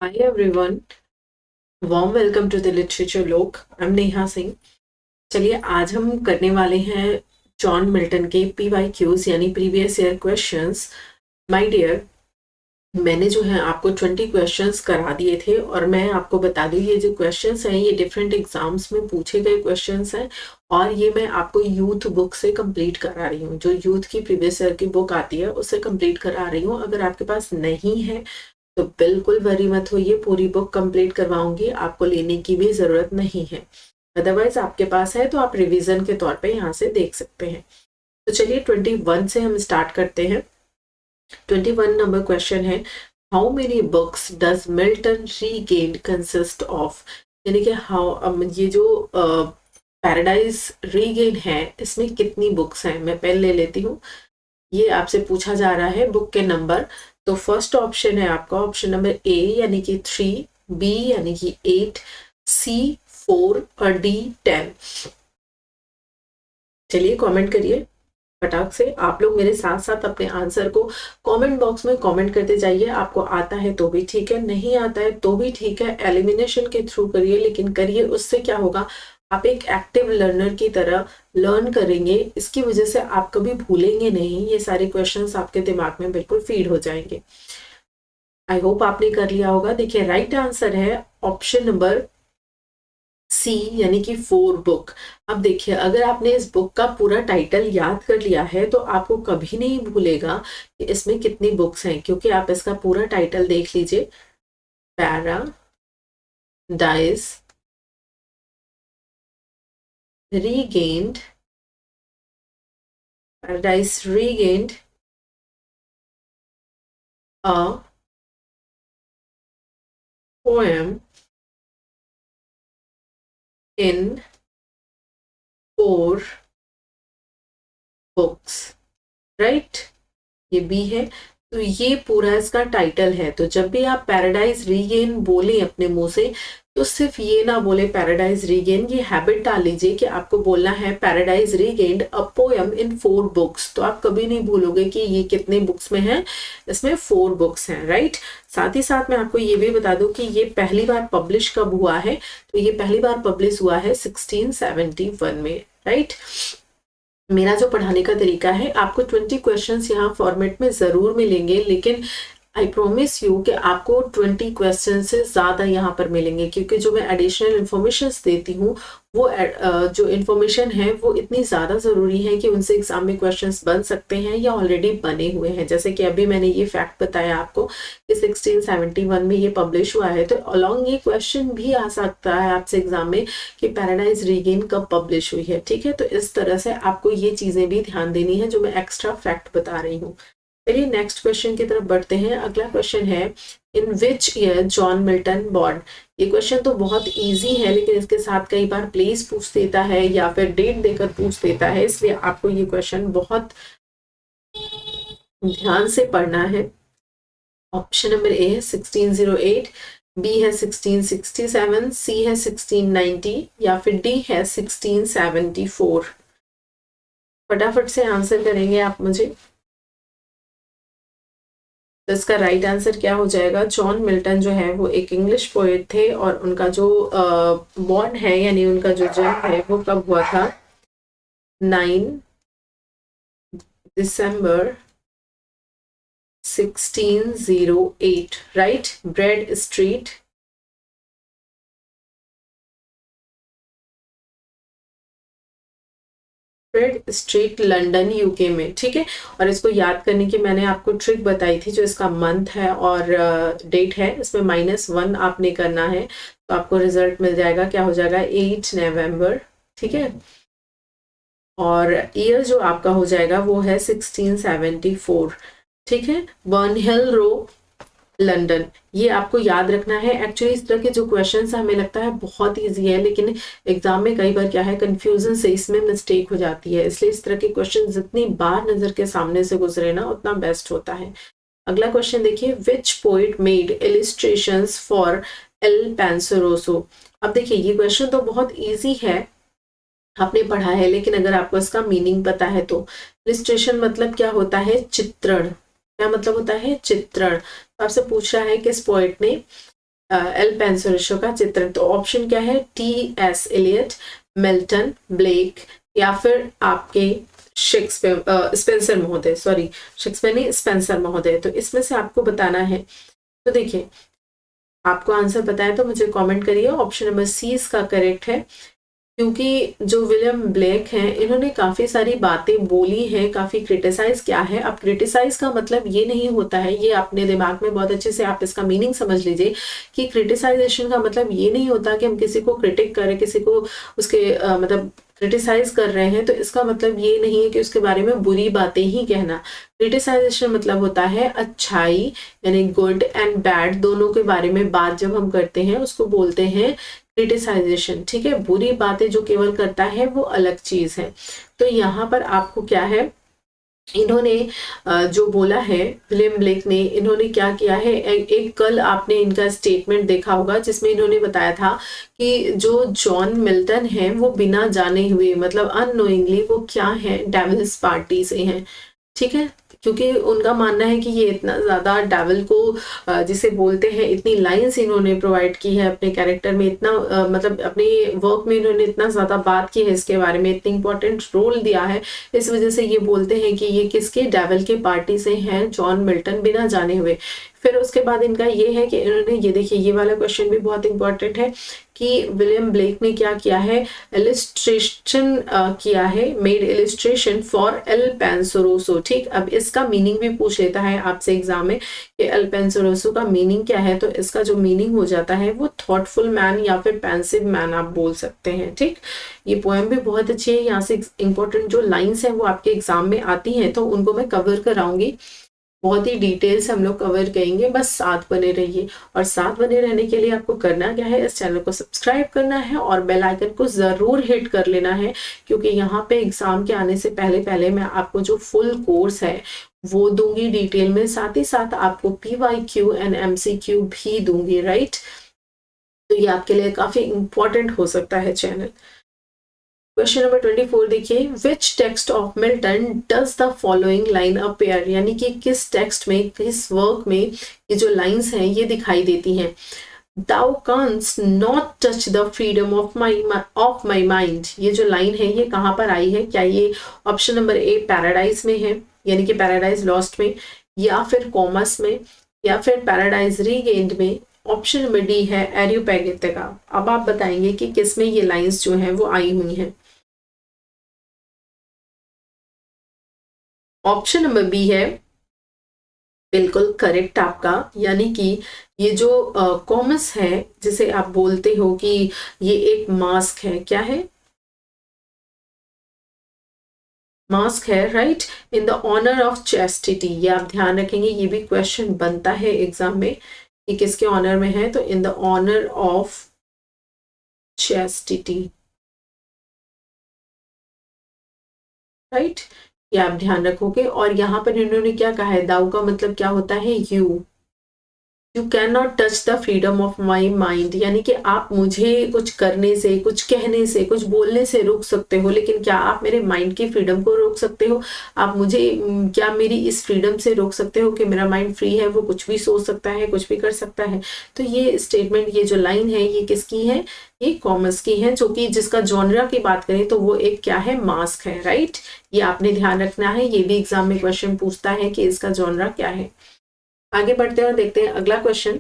Hi everyone, warm welcome to the Literature Lok. I'm Neha Singh. चलिए आज हम करने वाले हैं जॉन मिल्टन के PYQs यानी previous year questions. My dear, मैंने जो है आपको 20 क्वेश्चंस करा दिए थे और मैं आपको बता दूं ये जो क्वेश्चंस हैं ये डिफरेंट एग्जाम्स में पूछे गए क्वेश्चंस हैं और ये मैं आपको यूथ बुक से कंप्लीट करा रही हूँ। जो यूथ की प्रीवियस ईयर की बुक आती है उससे कंप्लीट करा रही हूँ। अगर आपके पास नहीं है तो बिल्कुल वरी मत होइए, पूरी बुक कंप्लीट करवाऊंगी, आपको लेने की भी जरूरत नहीं है। अदरवाइज आपके पास है तो आप रिवीजन के तौर पे यहाँ से देख सकते हैं। तो चलिए 21 से हम स्टार्ट करते हैं। 21 नंबर क्वेश्चन है, how many books does Milton regained consist of. यानी कि हाउ ये जो पैराडाइज रीगेन है इसमें कितनी बुक्स हैं। मैं पेन ले लेती हूँ। ये आपसे पूछा जा रहा है बुक के नंबर। तो फर्स्ट ऑप्शन है आपका ऑप्शन नंबर ए यानी कि 3, बी यानी कि 8, सी 4 और डी 10। चलिए कमेंट करिए फटाक से। आप लोग मेरे साथ साथ अपने आंसर को कमेंट बॉक्स में कमेंट करते जाइए। आपको आता है तो भी ठीक है, नहीं आता है तो भी ठीक है। एलिमिनेशन के थ्रू करिए, लेकिन करिए। उससे क्या होगा, आप एक एक्टिव लर्नर की तरह लर्न करेंगे। इसकी वजह से आप कभी भूलेंगे नहीं। ये सारे क्वेश्चंस आपके दिमाग में बिल्कुल फीड हो जाएंगे। आई होप आपने कर लिया होगा। देखिए राइट आंसर है ऑप्शन नंबर सी यानी कि 4 बुक। अब देखिए अगर आपने इस बुक का पूरा टाइटल याद कर लिया है तो आपको कभी नहीं भूलेगा कि इसमें कितनी बुक्स हैं, क्योंकि आप इसका पूरा टाइटल देख लीजिए। Paradise regained, paradise regained a poem in 4 books. Right, ये बी है। तो ये पूरा इसका टाइटल है। तो जब भी आप पैराडाइज रीगेन बोलें अपने मुंह से तो सिर्फ ये ना बोले पैराडाइज रीगेन, ये हैबिट डाल लीजिए कि आपको बोलना है paradise regained a poem in 4 books. तो आप कभी नहीं भूलोगे कि ये कितने बुक्स में है। इसमें 4 बुक्स हैं। राइट, साथ ही साथ मैं आपको ये भी बता दूं कि ये पहली बार पब्लिश कब हुआ है। तो ये पहली बार पब्लिश हुआ है 1671 में। राइट, मेरा जो पढ़ाने का तरीका है, आपको 20 क्वेश्चंस यहाँ फॉर्मेट में जरूर मिलेंगे, लेकिन आई प्रोमिस यू कि आपको 20 क्वेश्चन से ज्यादा यहाँ पर मिलेंगे, क्योंकि जो मैं एडिशनल इंफॉर्मेशन देती हूँ वो जो इन्फॉर्मेशन है वो इतनी ज्यादा जरूरी है कि उनसे एग्जाम में क्वेश्चंस बन सकते हैं या ऑलरेडी बने हुए हैं। जैसे कि अभी मैंने ये फैक्ट बताया आपको कि 1671 में ये पब्लिश हुआ है, तो अलॉन्ग ये क्वेश्चन भी आ सकता है आपसे एग्जाम में कि पैराडाइज रीगेन कब पब्लिश हुई है। ठीक है, तो इस तरह से आपको ये चीजें भी ध्यान देनी है जो मैं एक्स्ट्रा फैक्ट बता रही हूँ। चलिए नेक्स्ट क्वेश्चन की तरफ बढ़ते हैं। अगला क्वेश्चन है, in which year John Milton born. ये क्वेश्चन तो बहुत इजी है, लेकिन इसके साथ कई बार प्लेस पूछ देता है या फिर डेट देकर पूछ देता है, इसलिए आपको ये क्वेश्चन बहुत ध्यान से पढ़ना है। ऑप्शन नंबर ए है 1608, बी है 1667, सी है 1690 या फिर डी है 1674। फटाफट से आंसर करेंगे आप मुझे। तो इसका राइट आंसर क्या हो जाएगा, जॉन मिल्टन जो है वो एक इंग्लिश पोएट थे और उनका जो बॉर्न है यानी उनका जो जन्म है वो कब हुआ था, 9 दिसंबर 1608। Right, bread street, bread street London UK में। ठीक है, और इसको याद करने की मैंने आपको ट्रिक बताई थी। जो इसका मंथ है और डेट है इसमें -1 आपने करना है, तो आपको रिजल्ट मिल जाएगा। क्या हो जाएगा, 8 नवंबर। ठीक है, और ईयर जो आपका हो जाएगा वो है 1674। ठीक है, बर्नहिल रो लंदन, ये आपको याद रखना है। एक्चुअली इस तरह के जो क्वेश्चंस हमें लगता है बहुत इजी है, लेकिन एग्जाम में कई बार क्या है, कंफ्यूजन से इसमें मिस्टेक हो जाती है। इसलिए इस तरह के क्वेश्चन जितनी बार नजर के सामने से गुजरे ना उतना बेस्ट होता है। अगला क्वेश्चन देखिए, which poet made illustrations for Il Penseroso. अब देखिए ये क्वेश्चन तो बहुत ईजी है, आपने पढ़ा है, लेकिन अगर आपको इसका मीनिंग पता है तो। इलिस्ट्रेशन मतलब क्या होता है, चित्रण। क्या मतलब होता है, चित्रण। तो आपसे पूछ रहा है किस पोएट ने एल पेंसोरेशो का चित्रण। तो ऑप्शन क्या है, टी.एस. एलियट, मिल्टन, ब्लेक, या फिर आपके शेक्सपियर, स्पेंसर महोदय, सॉरी शेक्सपियर नहीं, स्पेंसर महोदय। तो इसमें से आपको बताना है। तो देखिए, आपको आंसर पता है तो मुझे कमेंट करिए। ऑप्शन नंबर सी इसका करेक्ट है, क्योंकि जो विलियम ब्लेक हैं इन्होंने काफ़ी सारी बातें बोली हैं, काफ़ी क्रिटिसाइज किया है। अब क्रिटिसाइज का मतलब ये नहीं होता है, ये अपने दिमाग में बहुत अच्छे से आप इसका मीनिंग समझ लीजिए कि क्रिटिसाइजेशन का मतलब ये नहीं होता कि हम किसी को क्रिटिक करें, किसी को उसके मतलब क्रिटिसाइज कर रहे हैं तो इसका मतलब ये नहीं है कि उसके बारे में बुरी बातें ही कहना। क्रिटिसाइजेशन मतलब होता है अच्छाई, यानी गुड एंड बैड दोनों के बारे में बात जब हम करते हैं उसको बोलते हैं क्रिटिसाइजेशन। ठीक है, बुरी बातें जो केवल करता है वो अलग चीज है। तो यहाँ पर आपको क्या है, इन्होंने जो बोला है विलियम ब्लेक ने, इन्होंने क्या किया है, एक कल आपने इनका स्टेटमेंट देखा होगा जिसमें इन्होंने बताया था कि जो जॉन मिल्टन है वो बिना जाने हुए, मतलब अननोइंगली वो क्या है, डेविल्स पार्टी से हैं। ठीक है, क्योंकि उनका मानना है कि ये इतना ज़्यादा डेविल को जिसे बोलते हैं, इतनी लाइंस इन्होंने प्रोवाइड की है अपने कैरेक्टर में, इतना मतलब अपने वर्क में इन्होंने इतना ज़्यादा बात की है इसके बारे में, इतनी इंपॉर्टेंट रोल दिया है, इस वजह से ये बोलते हैं कि ये किसके, डेविल के पार्टी से हैं जॉन मिल्टन बिना जाने हुए। फिर उसके बाद इनका ये है कि इन्होंने, ये देखिए ये वाला क्वेश्चन भी बहुत इंपॉर्टेंट है कि विलियम ब्लेक ने क्या किया है, इलिस्ट्रेशन किया है, मेड इलिस्ट्रेशन फॉर एल पेंसोरोसो। ठीक, अब इसका मीनिंग भी पूछ लेता है आपसे एग्जाम में कि एल पेंसोरोसो का मीनिंग क्या है। तो इसका जो मीनिंग हो जाता है वो थॉटफुल मैन या फिर पेंसिव मैन आप बोल सकते हैं। ठीक, ये पोएम भी बहुत अच्छी है, यहाँ से इंपॉर्टेंट जो लाइन्स हैं वो आपके एग्जाम में आती हैं तो उनको मैं कवर कराऊंगी, बहुत ही डिटेल से हम लोग कवर करेंगे। बस साथ बने रहिए, और साथ बने रहने के लिए आपको करना क्या है, इस चैनल को सब्सक्राइब करना है और बेल आइकन को ज़रूर हिट कर लेना है, क्योंकि यहाँ पे एग्ज़ाम के आने से पहले पहले मैं आपको जो फुल कोर्स है वो दूंगी डिटेल में, साथ ही साथ आपको PYQ एंड MCQ भी दूंगी। राइट, तो ये आपके लिए काफ़ी इंपॉर्टेंट हो सकता है चैनल। क्वेश्चन नंबर 24 देखिए, which text of Milton does the following line appear, यानी कि किस टेक्स्ट में, किस वर्क में ये जो लाइंस हैं ये दिखाई देती हैं। Thou canst not touch the freedom of my mind, ये जो लाइन है ये कहाँ पर आई है, क्या ये ऑप्शन नंबर ए पैराडाइज में है, यानी कि पैराडाइज लॉस्ट में, या फिर कॉमस में, या फिर पैराडाइज रीगेन्ड में, ऑप्शन नंबर डी है एरियोपेगिटिका। अब आप बताएंगे कि किस में ये लाइंस जो हैं वो आई हुई हैं। ऑप्शन नंबर बी है बिल्कुल करेक्ट आपका, यानी कि ये जो कॉमस है जिसे आप बोलते हो कि ये एक मास्क है, क्या है, मास्क है। Right, in the honour of chastity, ये आप ध्यान रखेंगे, ये भी क्वेश्चन बनता है एग्जाम में कि किसके ऑनर में है, तो in the honour of chastity. Right, ये आप ध्यान रखोगे। और यहाँ पर इन्होंने क्या कहा है, दाऊ का मतलब क्या होता है, you can not touch the freedom of my mind, यानी कि आप मुझे कुछ करने से, कुछ कहने से, कुछ बोलने से रोक सकते हो, लेकिन क्या आप मेरे माइंड की फ्रीडम को रोक सकते हो, आप मुझे क्या मेरी इस फ्रीडम से रोक सकते हो कि मेरा माइंड फ्री है, वो कुछ भी सोच सकता है, कुछ भी कर सकता है। तो ये स्टेटमेंट, ये जो लाइन है ये किसकी है, ये कॉमर्स की है, जो कि जिसका जॉनरा की बात करें तो वो एक क्या है, मास्क है। राइट, ये आपने ध्यान रखना है, ये भी एग्जाम में क्वेश्चन पूछता है कि इसका जॉनरा क्या है। आगे बढ़ते हैं और देखते हैं अगला क्वेश्चन।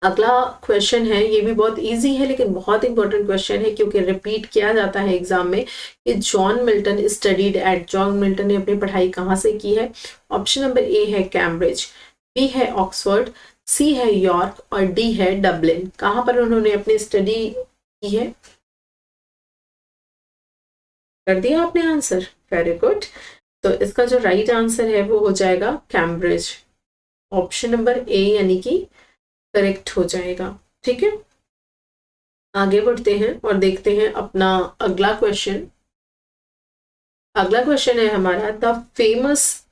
अगला क्वेश्चन है, ये भी बहुत इजी है लेकिन बहुत इंपॉर्टेंट क्वेश्चन है, क्योंकि रिपीट किया जाता है एग्जाम में कि John Milton studied at, John Milton ने अपनी पढ़ाई कहाँ से की है। ऑप्शन नंबर ए है कैम्ब्रिज, बी है ऑक्सफोर्ड, सी है यॉर्क और डी है डबलिन। कहाँ पर उन्होंने अपनी स्टडी की है, कर दिया आपने आंसर, वेरी गुड। तो इसका जो राइट आंसर है वो हो जाएगा कैम्ब्रिज, ऑप्शन नंबर ए यानी कि करेक्ट हो जाएगा। ठीक है, आगे बढ़ते हैं और देखते हैं अपना अगला क्वेश्चन। अगला क्वेश्चन है हमारा, the famous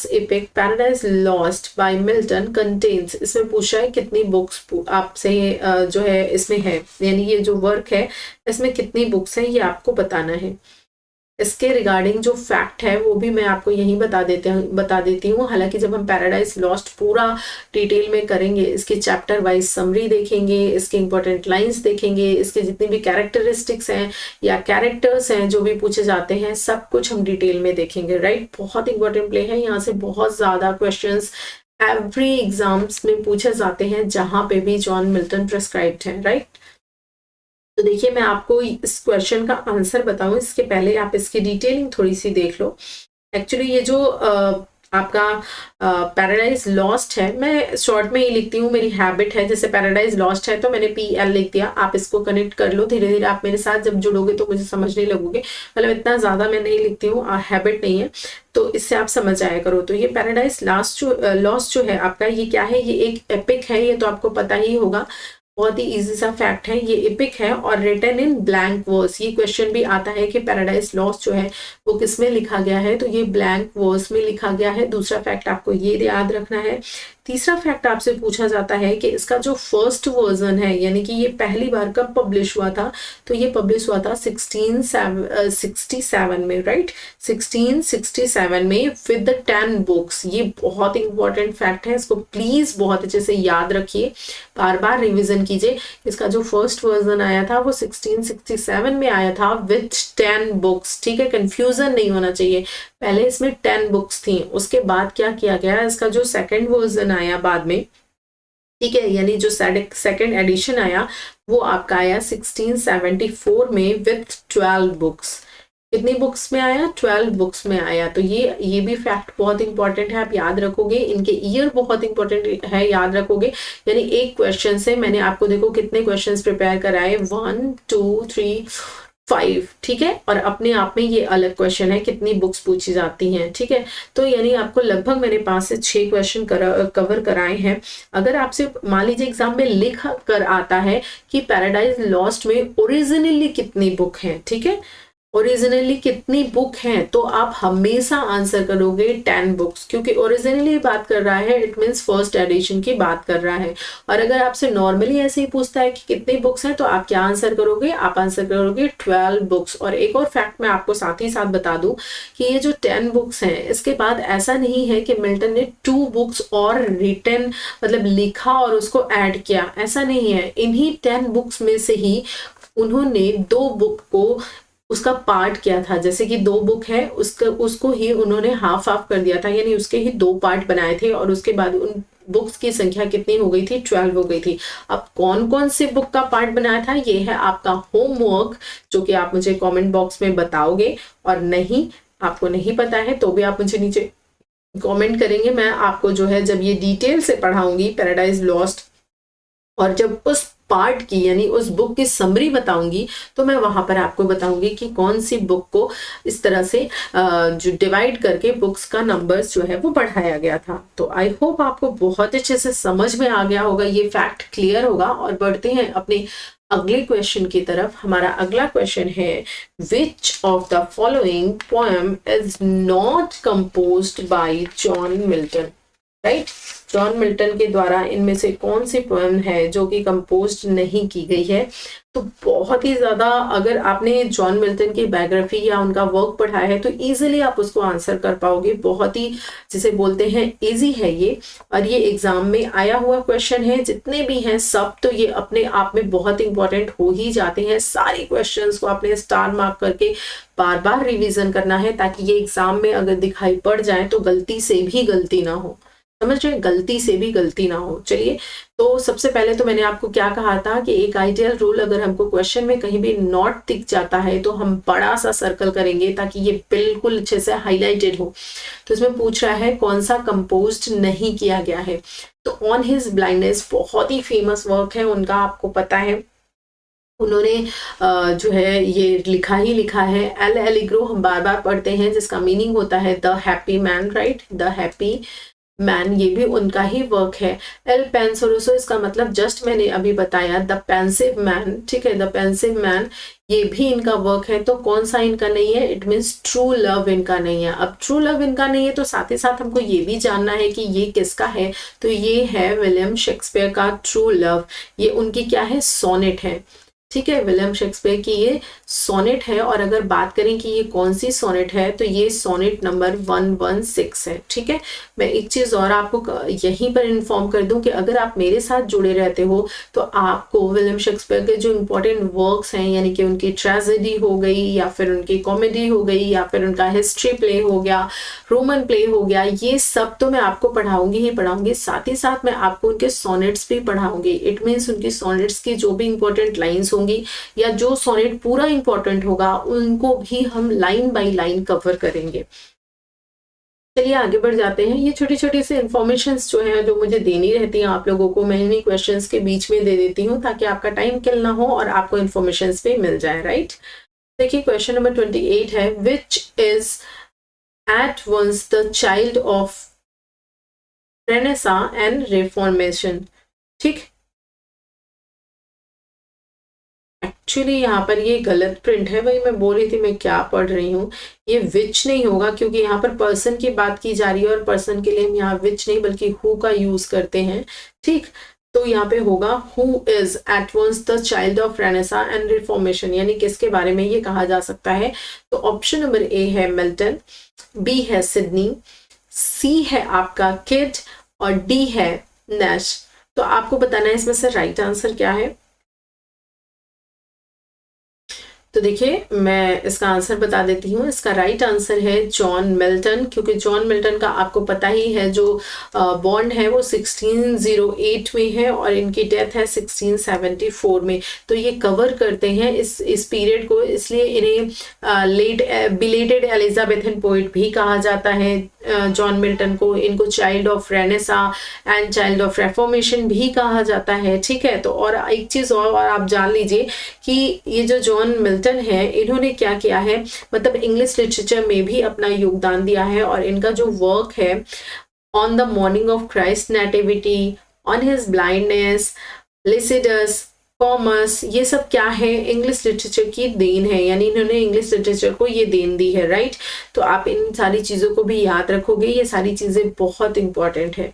epic paradise lost by Milton contains, इसमें पूछा है कितनी बुक्स आपसे जो है इसमें है, यानी ये जो वर्क है इसमें कितनी बुक्स हैं ये आपको बताना है। इसके रिगार्डिंग जो फैक्ट है वो भी मैं आपको यहीं बता देती हूँ। हालांकि जब हम पैराडाइज लॉस्ट पूरा डिटेल में करेंगे, इसके चैप्टर वाइज समरी देखेंगे, इसके इंपॉर्टेंट लाइंस देखेंगे, इसके जितने भी कैरेक्टरिस्टिक्स हैं या कैरेक्टर्स हैं जो भी पूछे जाते हैं, सब कुछ हम डिटेल में देखेंगे, राइट। बहुत इंपॉर्टेंट प्ले है, यहाँ से बहुत ज्यादा क्वेश्चंस एवरी एग्जाम्स में पूछे जाते हैं जहां पे भी जॉन मिल्टन प्रेस्क्राइब्ड है, राइट। तो देखिए मैं आपको इस क्वेश्चन का आंसर बताऊं इसके पहले आप इसकी डिटेलिंग थोड़ी सी देख लो। एक्चुअली ये जो आपका पैराडाइज लॉस्ट है, मैं शॉर्ट में ही लिखती हूँ, मेरी हैबिट है। जैसे पैराडाइज लॉस्ट है तो मैंने PL लिख दिया, आप इसको कनेक्ट कर लो। धीरे धीरे आप मेरे साथ जब जुड़ोगे तो मुझे समझने लगोगे, मतलब इतना ज्यादा मैं नहीं लिखती हूँ, हैबिट नहीं है, तो इससे आप समझ आया करो। तो ये पैराडाइज लॉस्ट जो है आपका, ये क्या है, ये एक एपिक है, ये तो आपको पता ही होगा, बहुत ही इजी सा फैक्ट है। ये एपिक है और रिटन इन ब्लैंक वर्स। ये क्वेश्चन भी आता है कि पैराडाइज लॉस्ट जो है वो किस में लिखा गया है, तो ये ब्लैंक वर्स में लिखा गया है। दूसरा फैक्ट आपको ये याद रखना है। तीसरा फैक्ट आपसे पूछा जाता है कि इसका जो फर्स्ट वर्जन है, यानी कि ये पहली बार कब पब्लिश हुआ था, तो ये पब्लिश हुआ था 1667 में, राइट, 1667 में विद 10 बुक्स। ये बहुत इंपॉर्टेंट फैक्ट है, इसको प्लीज बहुत अच्छे से याद रखिए, बार बार रिविजन कीजिए। इसका जो फर्स्ट वर्जन आया था वो 1667 में आया था विद 10 बुक्स, ठीक है, कंफ्यूजन नहीं होना चाहिए। पहले इसमें 10 बुक्स थी, उसके बाद क्या किया गया, इसका जो सेकंड वर्जन आया बाद में, ठीक है, यानी जो सेकंड एडिशन आया वो आपका आया 1674 में विथ 12 बुक्स। कितनी बुक्स में आया, 12 बुक्स में आया। तो ये भी फैक्ट बहुत इंपॉर्टेंट है, आप याद रखोगे। इनके ईयर बहुत इंपॉर्टेंट है, याद रखोगे। यानी एक क्वेश्चन से मैंने आपको देखो कितने क्वेश्चंस प्रिपेयर कराए, 1 2 3 5, ठीक है, और अपने आप में ये अलग क्वेश्चन है कितनी बुक्स पूछी जाती हैं, ठीक है। तो यानी आपको लगभग मैंने 5 से 6 क्वेश्चन कवर कराए हैं। अगर आपसे मान लीजिए एग्जाम में लिख कर आता है कि पैराडाइज लॉस्ट में ओरिजिनली कितनी बुक है, ठीक है, ओरिजिनली कितनी बुक है, तो आप हमेशा आंसर करोगे 10 बुक्स, क्योंकि ओरिजिनली बात कर रहा है, इट मींस फर्स्ट एडिशन की बात कर रहा है। और अगर आपसे नॉर्मली ऐसे ही पूछता है कि कितनी बुक्स हैं, तो आप क्या आंसर करोगे, आप आंसर करोगे 12 बुक्स। और एक और फैक्ट मैं आपको साथ ही साथ बता दूं कि ये जो 10 बुक्स हैं, इसके बाद ऐसा नहीं है कि मिल्टन ने 2 बुक्स और रिटन, मतलब लिखा और उसको ऐड किया, ऐसा नहीं है। इन्हीं 10 बुक्स में से ही उन्होंने 2 बुक को उसका पार्ट किया था। जैसे कि 2 बुक है, उसको ही उन्होंने हाफ कर दिया था, यानी उसके ही 2 पार्ट बनाए थे, और उसके बाद उन बुक्स की संख्या कितनी हो गई थी, 12 हो गई थी। अब कौन कौन से बुक का पार्ट बनाया था, ये है आपका होमवर्क, जो कि आप मुझे कमेंट बॉक्स में बताओगे। और नहीं, आपको नहीं पता है तो भी आप मुझे नीचे कमेंट करेंगे। मैं आपको जो है जब ये डिटेल से पढ़ाऊंगी पैराडाइज लॉस्ट, और जब उस पार्ट की यानी उस बुक की समरी बताऊंगी, तो मैं वहां पर आपको बताऊंगी कि कौन सी बुक को इस तरह से जो डिवाइड करके बुक्स का नंबर्स जो है वो बढ़ाया गया था। तो आई होप आपको बहुत अच्छे से समझ में आ गया होगा, ये फैक्ट क्लियर होगा। और बढ़ते हैं अपने अगले क्वेश्चन की तरफ। हमारा अगला क्वेश्चन है, which of the following poem is not composed bye John Milton, right. John Milton के द्वारा इनमें से कौन सी पोएम है जो कि कंपोज्ड नहीं की गई है। तो बहुत ही ज्यादा, अगर आपने जॉन मिल्टन की बायोग्राफी या उनका वर्क पढ़ा है तो इजीली आप उसको आंसर कर पाओगे। बहुत ही, जिसे बोलते हैं, इजी है ये, और ये एग्जाम में आया हुआ क्वेश्चन है। जितने भी हैं सब तो ये अपने आप में बहुत इंपॉर्टेंट हो ही जाते हैं। सारे क्वेश्चंस को आपने स्टार मार्क करके बार बार रिविजन करना है, ताकि ये एग्जाम में अगर दिखाई पड़ जाए तो गलती से भी गलती ना हो, समझ रहे, गलती से भी गलती ना हो। चलिए, तो सबसे पहले तो मैंने आपको क्या कहा था कि एक आइडियल रूल, अगर हमको क्वेश्चन में कहीं भी नॉट दिख जाता है तो हम बड़ा सा सर्कल करेंगे ताकि ये बिल्कुल अच्छे से हाईलाइटेड हो। तो इसमें पूछ रहा है कौन सा कंपोज्ड नहीं किया गया है। तो ऑन हिज ब्लाइंडनेस बहुत ही फेमस वर्क है उनका, आपको पता है। उन्होंने जो है ये लिखा ही लिखा है। एल एलिग्रो हम बार बार पढ़ते हैं, जिसका मीनिंग होता है the happy man, right, the happy man, ये भी उनका ही वर्क है। एल पेंसोरोसो, इसका मतलब जस्ट मैंने अभी बताया, द पेंसिव मैन, ठीक है, द पेंसिव मैन, ये भी इनका वर्क है। तो कौन सा इनका नहीं है, इट मीन्स ट्रू लव इनका नहीं है। अब ट्रू लव इनका नहीं है तो साथ ही साथ हमको ये भी जानना है कि ये किसका है। तो ये है विलियम शेक्सपियर का ट्रू लव। ये उनकी क्या है, सोनेट है। ठीक है, विलियम शेक्सपियर की ये सोनेट है। और अगर बात करें कि ये कौन सी सोनेट है, तो ये सोनेट नंबर 116 है। ठीक है, मैं एक चीज और आपको यहीं पर इन्फॉर्म कर दूं कि अगर आप मेरे साथ जुड़े रहते हो तो आपको विलियम शेक्सपियर के जो इम्पोर्टेंट वर्क्स हैं, यानी कि उनकी ट्रेजेडी हो गई, या फिर उनकी कॉमेडी हो गई, या फिर उनका हिस्ट्री प्ले हो गया, रोमन प्ले हो गया, ये सब तो मैं आपको पढ़ाऊंगी ही पढ़ाऊंगी। साथ ही साथ मैं आपको उनके सोनेट्स भी पढ़ाऊंगी। इट मीन्स उनकी सोनेट्स की जो भी इंपॉर्टेंट लाइन्स होंगी, या जो सोनेट पूरा इंपॉर्टेंट होगा, उनको भी हम लाइन बाय लाइन कवर करेंगे। चलिए आगे बढ़ जाते हैं। ये छोटी छोटी सी इंफॉर्मेशंस जो है, जो मुझे देनी रहती है आप लोगों को, मैं इन्हीं क्वेश्चंस के बीच में दे देती हूँ ताकि आपका टाइम किल ना हो और आपको इन्फॉर्मेशंस भी मिल जाए। राइट, देखिए क्वेश्चन नंबर 28 है, which is at once the child of Renaissance and Reformation। ठीक, एक्चुअली यहाँ पर ये गलत प्रिंट है, वही मैं बोल रही थी मैं क्या पढ़ रही हूँ। ये विच नहीं होगा, क्योंकि यहाँ पर पर्सन की बात की जा रही है और पर्सन के लिए हम यहाँ विच नहीं बल्कि हु का यूज करते हैं। ठीक, तो यहाँ पे होगा who is at once the child of renaissance and reformation, यानी किसके बारे में ये कहा जा सकता है। तो ऑप्शन नंबर ए है मिल्टन, बी है सिडनी, सी है आपका किड, और डी है नैश। तो आपको बताना है इसमें से राइट आंसर क्या है। तो देखिए मैं इसका आंसर बता देती हूँ। इसका राइट आंसर है जॉन मिल्टन, क्योंकि जॉन मिल्टन का आपको पता ही है जो बॉन्ड है वो 1608 में है और इनकी डेथ है 1674 में। तो ये कवर करते हैं इस पीरियड को, इसलिए इन्हें लेट बिलेटेड एलिजाबेथन पोइट भी कहा जाता है। जॉन मिल्टन को, इनको child of renaissance and child of reformation भी कहा जाता है। ठीक है, तो और एक चीज और आप जान लीजिए कि ये जो जॉन मिल्टन है, इन्होंने क्या किया है, मतलब इंग्लिश लिटरेचर में भी अपना योगदान दिया है। और इनका जो वर्क है on the morning of Christ nativity, on his blindness, Lycidas, commerce, ये सब क्या है, इंग्लिश लिटरेचर की देन है, यानी इन्होंने इंग्लिश लिटरेचर को ये देन दी है। राइट, तो आप इन सारी चीजों को भी याद रखोगे, ये सारी चीजें बहुत इंपॉर्टेंट है।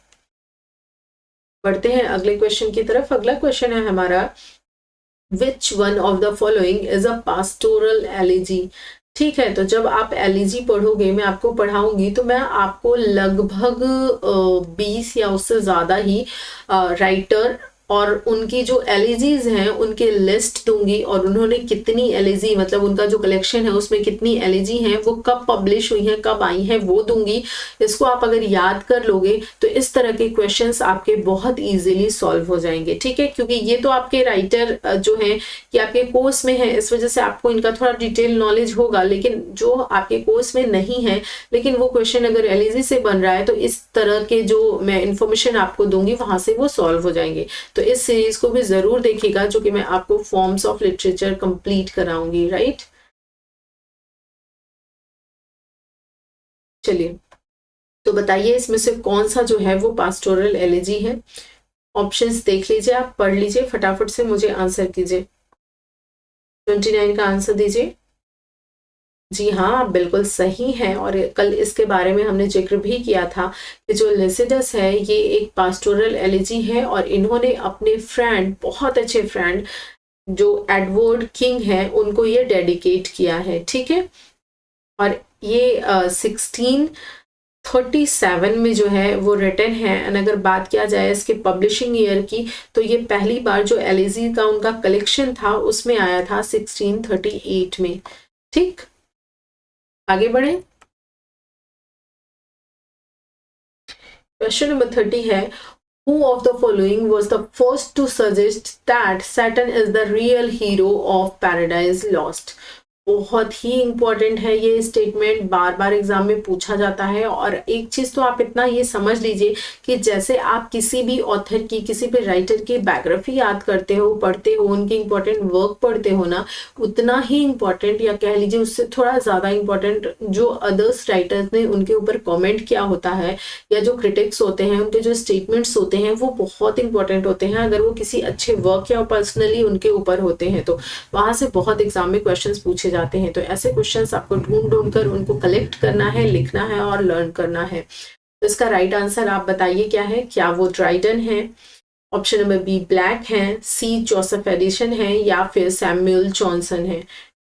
बढ़ते हैं अगले क्वेश्चन की तरफ। अगला क्वेश्चन है हमारा, Which one of the following is a pastoral elegy। ठीक है, तो जब आप एलिजी पढ़ोगे, मैं आपको पढ़ाऊंगी तो मैं आपको लगभग 20 या उससे ज्यादा ही राइटर और उनकी जो एलिजीज हैं उनके लिस्ट दूंगी, और उन्होंने कितनी एलिजी, मतलब उनका जो कलेक्शन है उसमें कितनी एलिजी हैं, वो कब पब्लिश हुई हैं, कब आई हैं, वो दूंगी। इसको आप अगर याद कर लोगे तो इस तरह के क्वेश्चंस आपके बहुत इजीली सॉल्व हो जाएंगे। ठीक है, क्योंकि ये तो आपके राइटर जो हैं कि आपके कोर्स में है, इस वजह से आपको इनका थोड़ा डिटेल नॉलेज होगा, लेकिन जो आपके कोर्स में नहीं है, लेकिन वो क्वेश्चन अगर एलिजी से बन रहा है तो इस तरह के जो मैं इन्फॉर्मेशन आपको दूंगी वहां से वो सॉल्व हो जाएंगे। तो इस सीरीज को भी जरूर देखिएगा, जो कि मैं आपको फॉर्म्स ऑफ लिटरेचर कंप्लीट कराऊंगी। राइट, चलिए तो बताइए इसमें से कौन सा जो है वो पास्टोरल एलिजी है। ऑप्शंस देख लीजिए, आप पढ़ लीजिए, फटाफट से मुझे आंसर कीजिए। 29 का आंसर दीजिए। जी हाँ, आप बिल्कुल सही हैं, और कल इसके बारे में हमने जिक्र भी किया था कि जो लिसिडस है ये एक पास्टोरल एलिजी है, और इन्होंने अपने फ्रेंड, बहुत अच्छे फ्रेंड जो एडवर्ड किंग है, उनको ये डेडिकेट किया है। ठीक है, और ये 1637 में जो है वो रिटन है। एंड अगर बात किया जाए इसके पब्लिशिंग ईयर की, तो ये पहली बार जो एलिजी का उनका कलेक्शन था उसमें आया था 1638 में। ठीक, आगे बढ़े। क्वेश्चन नंबर 30 है, Who of the following was the first to suggest that Saturn is the real hero of Paradise Lost। बहुत ही इंपॉर्टेंट है ये स्टेटमेंट, बार बार एग्जाम में पूछा जाता है। और एक चीज तो आप इतना ये समझ लीजिए कि जैसे आप किसी भी ऑथर की, किसी भी राइटर की बायोग्राफी याद करते हो, पढ़ते हो, उनकी इंपॉर्टेंट वर्क पढ़ते हो ना, उतना ही इंपॉर्टेंट, या कह लीजिए उससे थोड़ा ज्यादा इंपॉर्टेंट, जो अदर्स राइटर्स ने उनके ऊपर कॉमेंट किया होता है, या जो क्रिटिक्स होते हैं उनके जो स्टेटमेंट्स होते हैं, वो बहुत इंपॉर्टेंट होते हैं। अगर वो किसी अच्छे वर्क या पर्सनली उनके ऊपर होते हैं तो वहां से बहुत एग्जाम में क्वेश्चन पूछे जाते हैं। तो ऐसे क्वेश्चंस आपको ढूंढ कर उनको कलेक्ट करना है, लिखना है और लर्न करना है। तो इसका राइट आंसर आप बताइए क्या है। क्या वो ड्राइडन है, ऑप्शन नंबर बी ब्लैक हैं, सी जोसेफ एडिसन है, या फिर सैमुअल जॉनसन है।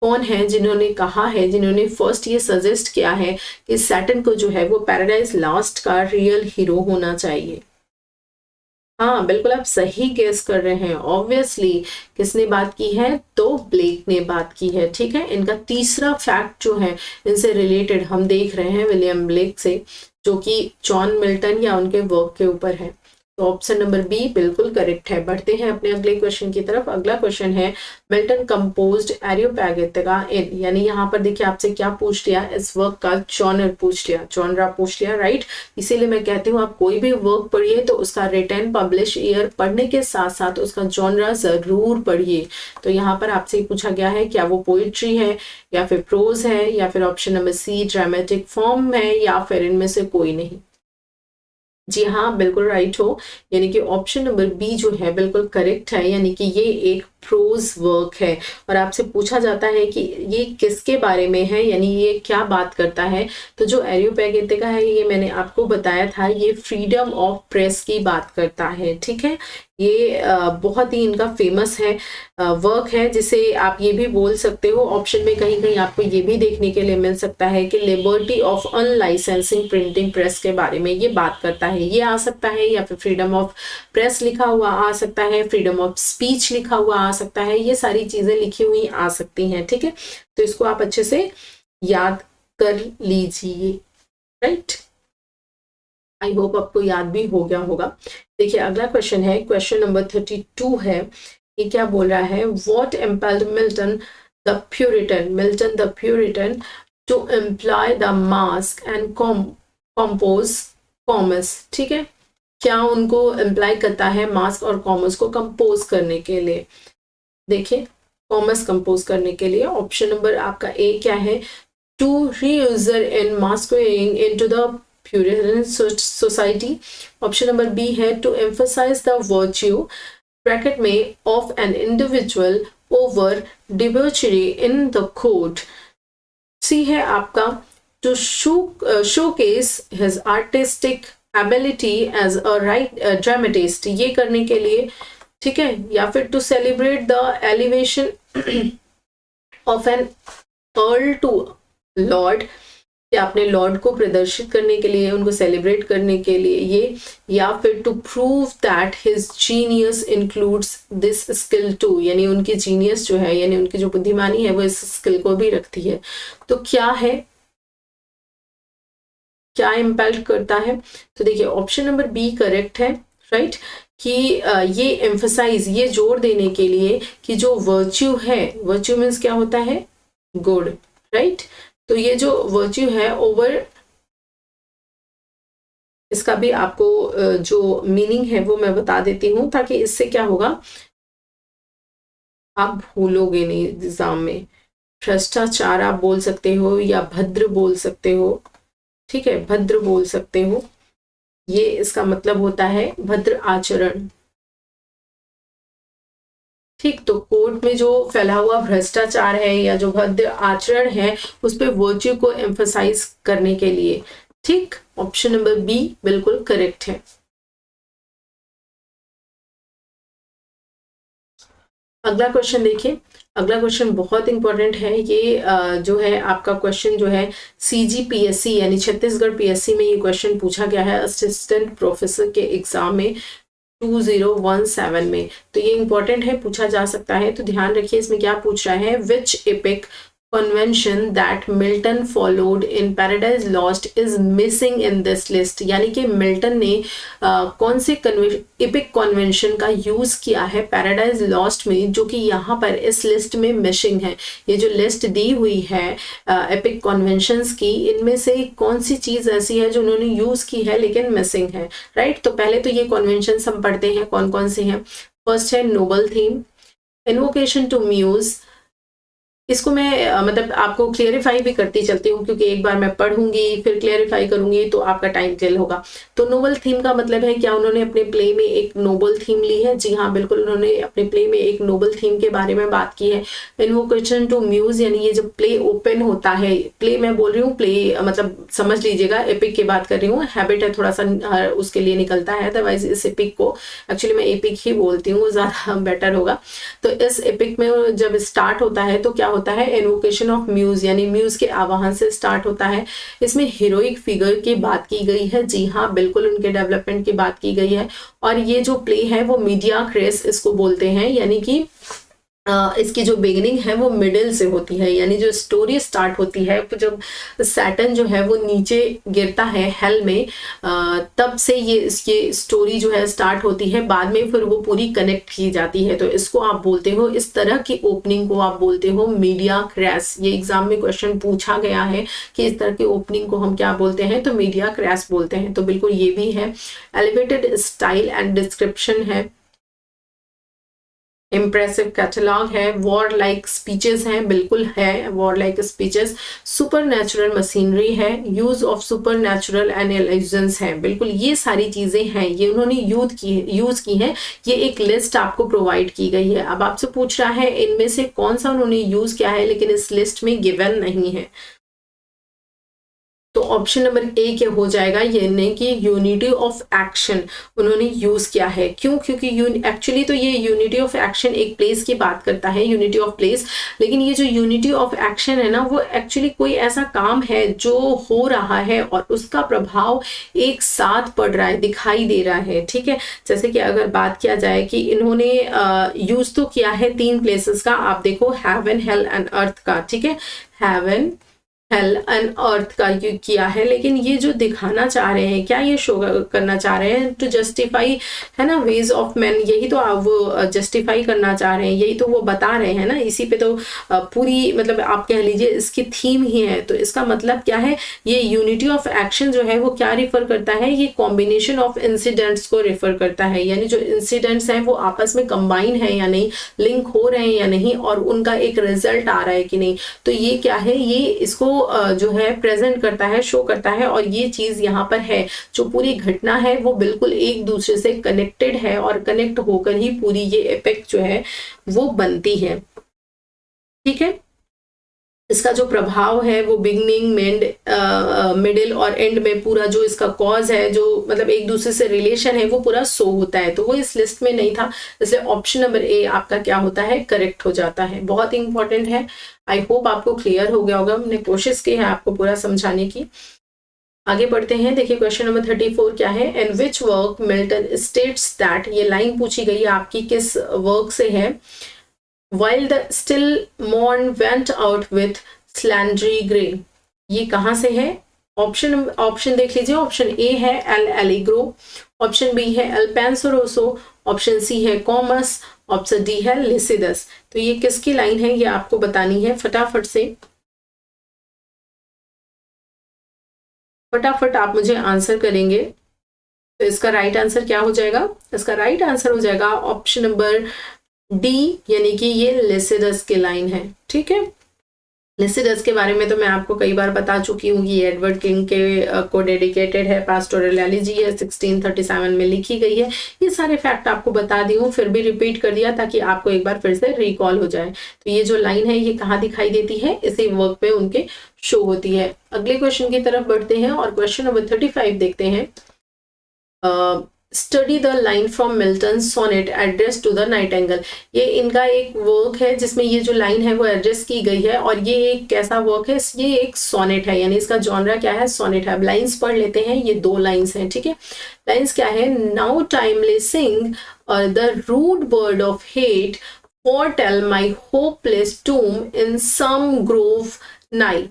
कौन है जिन्होंने कहा है, जिन्होंने फर्स्ट ये सजेस्ट किया है कि सैटर्न को जो है वो पैराडाइज लॉस्ट का रियल हीरो होना चाहिए? हाँ बिल्कुल, आप सही गेस कर रहे हैं। ऑब्वियसली किसने बात की है, तो ब्लेक ने बात की है। ठीक है, इनका तीसरा फैक्ट जो है इनसे रिलेटेड हम देख रहे हैं विलियम ब्लेक से, जो कि जॉन मिल्टन या उनके वर्क के ऊपर है। तो ऑप्शन नंबर बी बिल्कुल करेक्ट है। बढ़ते हैं अपने अगले क्वेश्चन की तरफ। अगला क्वेश्चन है मिल्टन कंपोज्ड एरियोपैगिका इन, यानी यहाँ पर देखिए आपसे क्या पूछ लिया, इस वर्क का जॉनर पूछ लिया, जॉनरा पूछ लिया, राइट। इसीलिए मैं कहती हूँ आप कोई भी वर्क पढ़िए तो उसका रिटन पब्लिश ईयर पढ़ने के साथ साथ उसका जॉनरा जरूर पढ़िए। तो यहाँ पर आपसे पूछा गया है क्या वो पोइट्री है, या फिर प्रोज है, या फिर option number C dramatic form है, या फिर इनमें से कोई नहीं। जी हाँ बिल्कुल राइट हो, यानी कि ऑप्शन नंबर बी जो है बिल्कुल करेक्ट है, यानी कि ये एक प्रोज वर्क है। और आपसे पूछा जाता है कि ये किसके बारे में है, यानी ये क्या बात करता है, तो जो एरियोपैगिका है ये मैंने आपको बताया था, ये फ्रीडम ऑफ प्रेस की बात करता है। ठीक है, ये बहुत ही इनका फेमस है वर्क है, जिसे आप ये भी बोल सकते हो, ऑप्शन में कहीं कहीं आपको ये भी देखने के लिए मिल सकता है कि लिबर्टी ऑफ अनलाइसेंसिंग प्रिंटिंग प्रेस के बारे में ये बात करता है। ये आ सकता है, या फिर फ्रीडम ऑफ प्रेस लिखा हुआ आ सकता है, फ्रीडम ऑफ स्पीच लिखा हुआ आ सकता है, ये सारी चीजें लिखी हुई आ सकती हैं। ठीक है, तो इसको आप अच्छे से याद कर लीजिए, राइट। आई होप आपको याद भी हो गया होगा। देखिए अगला क्वेश्चन है, क्वेश्चन नंबर 32 है। ये क्या बोल रहा है, what impelled Milton the puritan to employ the mask and compose Comus. ठीक है, क्या उनको एम्प्लॉय करता है मास्क और कॉमर्स को कंपोज करने के लिए? देखिए कॉमर्स कंपोज करने के लिए ऑप्शन नंबर आपका ए क्या है, to reuser in masquing into the puritan society. Option number B है to emphasize the virtue bracket में of an individual over debauchery in the court. C है आपका to showcase his artistic ability as a dramatist, ये करने के लिए। ठीक है, या फिर to celebrate the elevation of an earl to lord, या अपने लॉर्ड को प्रदर्शित करने के लिए, उनको सेलिब्रेट करने के लिए ये, या फिर to prove that his genius includes this skill too, यानी उनकी जीनियस जो है, यानी उनकी जो बुद्धिमानी है वो इस स्किल को भी रखती है। तो क्या है, क्या इम्पैक्ट करता है? तो देखिए ऑप्शन नंबर बी करेक्ट है, राइट, कि ये एम्फसाइज, ये जोर देने के लिए कि जो वर्च्यू है, वर्च्यू मीन्स क्या होता है, गुड, राइट। तो ये जो वर्च्यू है ओवर, इसका भी आपको जो मीनिंग है वो मैं बता देती हूँ, ताकि इससे क्या होगा आप भूलोगे नहीं एग्जाम में। भ्रष्टाचार आप बोल सकते हो, या भद्र बोल सकते हो। ठीक है, भद्र बोल सकते हो, ये इसका मतलब होता है भद्र आचरण। ठीक, तो कोर्ट में जो फैला हुआ भ्रष्टाचार है या जो भद्र आचरण है उस पे वर्च्यू को एम्फसाइज करने के लिए। ठीक, ऑप्शन नंबर बी बिल्कुल करेक्ट है। अगला क्वेश्चन देखिए, अगला क्वेश्चन बहुत इंपॉर्टेंट है। ये जो है आपका क्वेश्चन जो है CGPSC यानी छत्तीसगढ़ PSC में ये क्वेश्चन पूछा गया है असिस्टेंट प्रोफेसर के एग्जाम में 2017 में। तो ये इंपॉर्टेंट है, पूछा जा सकता है, तो ध्यान रखिए इसमें क्या पूछ रहा है, विच epic convention that Milton followed in Paradise Lost is missing in this list। यानी कि मिल्टन ने कौन से एपिक कन्वेंशन का यूज किया है पैराडाइज लॉस्ट में, जो कि यहाँ पर इस लिस्ट में मिसिंग है। ये जो लिस्ट दी हुई है एपिक कन्वेंशंस की, इनमें से कौन सी चीज ऐसी है जो उन्होंने यूज की है लेकिन मिसिंग है, राइट। तो पहले तो ये कन्वेंशंस हम पढ़ते हैं कौन कौन से हैं। फर्स्ट है noble theme, invocation to muse, इसको मैं मतलब आपको क्लियरिफाई भी करती चलती हूँ, क्योंकि एक बार मैं पढ़ूंगी फिर क्लियरिफाई करूंगी तो आपका टाइम किल होगा। तो नोबल थीम का मतलब है क्या उन्होंने अपने प्ले में एक नोबल थीम ली है? जी हाँ, बिल्कुल, उन्होंने अपने प्ले में एक नोबल थीम के बारे में बात की है। इन्वोकेशन टू म्यूज, यानी ये जब प्ले ओपन होता है, प्ले मैं बोल रही हूँ, प्ले मतलब समझ लीजिएगा, एपिक की बात कर रही हूँ, हैबिट है थोड़ा सा उसके लिए निकलता है, अदरवाइज इस एपिक को एक्चुअली मैं एपिक ही बोलती हूँ, ज्यादा बेटर होगा। तो इस एपिक में जब स्टार्ट होता है तो क्या होता है? इन्वोकेशन ऑफ म्यूज, यानी म्यूज के आवाहन से स्टार्ट होता है। इसमें हीरोइक फिगर की बात की गई है, जी हाँ बिल्कुल, उनके डेवलपमेंट की बात की गई है। और ये जो प्ले है वो मीडिया क्रेस इसको बोलते हैं, यानी कि इसकी जो बिगिनिंग है वो मिडिल से होती है, यानी जो स्टोरी स्टार्ट होती है जब सैटर्न जो है वो नीचे गिरता है हेल में, तब से ये इसकी स्टोरी जो है स्टार्ट होती है, बाद में फिर वो पूरी कनेक्ट की जाती है। तो इसको आप बोलते हो, इस तरह की ओपनिंग को आप बोलते हो मीडिया क्रैश। ये एग्जाम में क्वेश्चन पूछा गया है कि इस तरह की ओपनिंग को हम क्या बोलते हैं, तो मीडिया क्रैश बोलते हैं। तो बिल्कुल ये भी है। एलिवेटेड स्टाइल एंड डिस्क्रिप्शन है, इम्प्रेसिव कैटलॉग है, वॉर लाइक स्पीचेस हैं, बिल्कुल है war like speeches. Super natural machinery है, यूज ऑफ सुपर नेचुरल एनालिजन्स है, बिल्कुल ये सारी चीजें हैं, ये उन्होंने यूज की हैं। ये एक लिस्ट आपको प्रोवाइड की गई है। अब आपसे पूछ रहा है इनमें से कौन सा उन्होंने यूज किया है, लेकिन इस लिस्ट में गिवन नहीं है। तो ऑप्शन नंबर ए क्या हो जाएगा, ये नहीं कि यूनिटी ऑफ एक्शन उन्होंने यूज किया है। क्यों? क्योंकि एक्चुअली तो ये यूनिटी ऑफ एक्शन एक प्लेस की बात करता है, यूनिटी ऑफ प्लेस, लेकिन ये जो यूनिटी ऑफ एक्शन है ना, वो एक्चुअली कोई ऐसा काम है जो हो रहा है और उसका प्रभाव एक साथ पड़ रहा है, दिखाई दे रहा है। ठीक है, जैसे कि अगर बात किया जाए कि इन्होंने यूज तो किया है 3 प्लेसेस का, आप देखो हेवन, हेल एंड अर्थ का। ठीक है, हेवन, हेल एंड अर्थ का यूज किया है, लेकिन ये जो दिखाना चाह रहे हैं, क्या ये शो करना चाह रहे हैं? टू जस्टिफाई, है ना, वेज ऑफ मैन, यही तो वो जस्टिफाई करना चाह रहे हैं, यही तो वो बता रहे हैं ना, इसी पे तो पूरी मतलब आप कह लीजिए इसकी थीम ही है। तो इसका मतलब क्या है, ये यूनिटी ऑफ एक्शन जो है वो क्या रिफर करता है? ये कॉम्बिनेशन ऑफ इंसिडेंट्स को रिफर करता है, यानी जो इंसिडेंट्स हैं वो आपस में कंबाइन है या नहीं, लिंक हो रहे हैं या नहीं, और उनका एक रिजल्ट आ रहा है कि नहीं। तो ये क्या है, ये इसको जो है प्रेजेंट करता है, शो करता है, और ये चीज यहाँ पर है, जो पूरी घटना है वो बिल्कुल एक दूसरे से कनेक्टेड है, और कनेक्ट होकर ही पूरी ये इफेक्ट जो है वो बनती है। ठीक है, इसका जो प्रभाव है वो बिगनिंग, मिडिल और एंड में पूरा जो इसका कॉज है, जो मतलब एक दूसरे से रिलेशन है, वो पूरा शो होता है। तो वो इस लिस्ट में नहीं था, इसलिए ऑप्शन नंबर ए आपका क्या होता है, करेक्ट हो जाता है। बहुत इंपॉर्टेंट है, आई होप आपको क्लियर हो गया होगा, हमने कोशिश की है आपको पूरा समझाने की। आगे बढ़ते हैं, देखिए क्वेश्चन नंबर 34 क्या है, in which work Milton states that, ये लाइन पूछी गई है आपकी, किस वर्क से है? While the still morn went out with slandry grey, ये कहां से है? ऑप्शन देख लीजिए, ऑप्शन ए है एल एलिग्रो, ऑप्शन बी है एल पेंसरोसो, ऑप्शन सी है कॉमस, ऑप्शन डी है लिसिडस। तो ये किसकी लाइन है, ये आपको बतानी है। फटाफट से फटाफट आप मुझे आंसर करेंगे। तो इसका राइट आंसर क्या हो जाएगा? इसका राइट आंसर हो जाएगा ऑप्शन नंबर डी, यानी कि ये लिसिडस की लाइन है। ठीक है, लिसिडस के बारे में तो मैं आपको कई बार बता चुकी हूँ कि एडवर्ड किंग के को डेडिकेटेड है, पास्टोरल एलिजी है, 1637 में लिखी गई है। ये सारे फैक्ट आपको बता दी हूँ, फिर भी रिपीट कर दिया ताकि आपको एक बार फिर से रिकॉल हो जाए। तो ये जो लाइन है ये कहाँ दिखाई देती है? इसी वर्क पे उनके शो होती है। अगले क्वेश्चन की तरफ बढ़ते हैं और क्वेश्चन नंबर 35 देखते हैं। Study the line from Milton sonnet address to the nightingale. ये इनका एक वर्क है जिसमें ये जो लाइन है वो एड्रेस की गई है, और ये एक कैसा वर्क है? ये एक सोनेट है, यानी इसका जॉनरा क्या है? सोनेट है। अब लाइन्स पढ़ लेते हैं, ये 2 लाइन्स हैं। ठीक है, लाइन्स क्या है? Now timely sing the rude bird of hate foretell my hopeless tomb in some grove nigh।